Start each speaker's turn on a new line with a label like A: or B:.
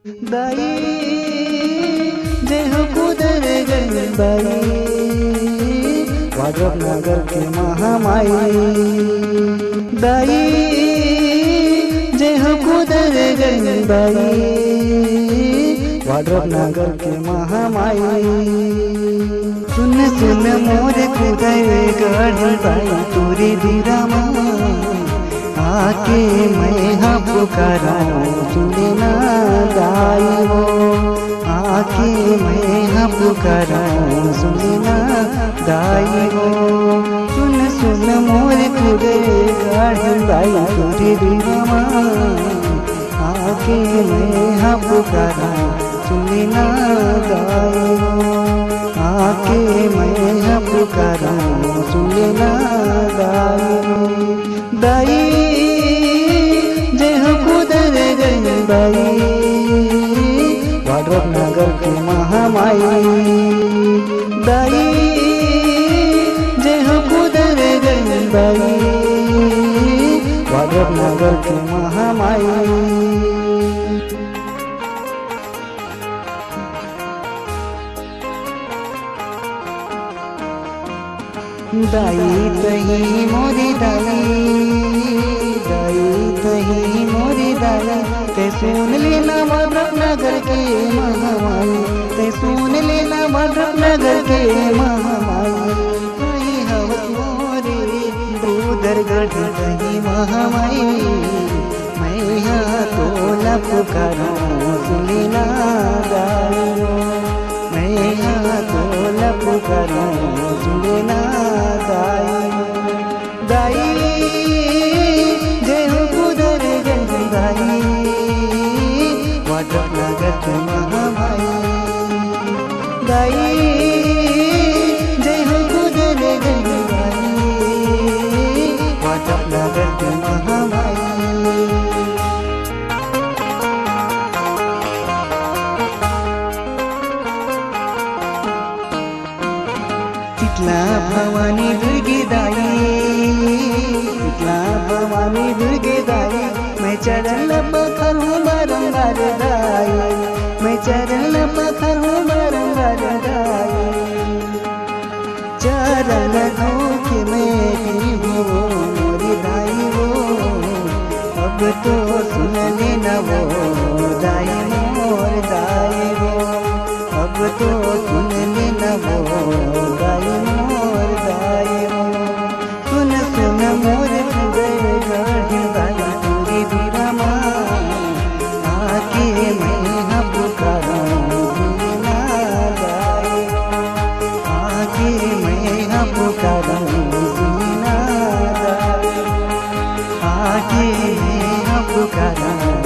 A: दाई जय हो कुदर गंगाई, वाड्रप नगर के महामाई। दाई जय हो कुदर गंगाई, वाड्रप नगर के महामाई। सुन सुन मोर कुदर गंगाई तुरी धीरामा, आके मैं हाँ पुकारूं सुने ना दाई हो। आके मैं हाँ पुकारूं सुने ना दाई हो। सुन सुन मोर कुदे गंगाई तुरी धीरामा, आके मैं हाँ पुकारूं सुने ना दाई हो। आके मैं हाँ पुकारूं सुने ना दाई हो। दाई जय हो कुदर गंगाई, वाड्रप नगर की महामाई। दाई जय हो कुदर गंगाई, वाड्रप नगर की महामाई। दाई तही मोरी दाई, दाई तही मोरी दाई, ते सुन लेना वाड्रप नगर के महामाई। ते सुन लेना वाड्रप नगर के महामाई। तही हवस मोरे दूधर गढ़ तही महामाई। मैं यहाँ तोला पुकारूं सुनी ना दाई हो। मैं यहाँ तोला पुकारूं सुनी ना दाई हो। दाई जय हो कुदर गंगाई, वाड्रप नगर की महामाई। दाई जय हो कुदर गंगाई, वाड्रप नगर की महामाई। शीतला भवानी दुर्गे दाई, शीतला भवानी दुर्गे दाई, मैं चरण पखारूं बारंबार दाई। मैं चरण पखारूं बारंबार दाई। चरण धोके मैं हो मोरी दाई हो। अब तो सुन लेना वो दाई मोर दाई हो। अब तो सुन लेना वो दाई मोर दाई हो। सुन सुन मोर कुदर गंगाई तुरी धीरामा, आके मैं हाँ पुकारूं सुने ना दाई हो। आके मैं हाँ पुकारूं सुने ना दाई हो। आके मैं हाँ पुकारूं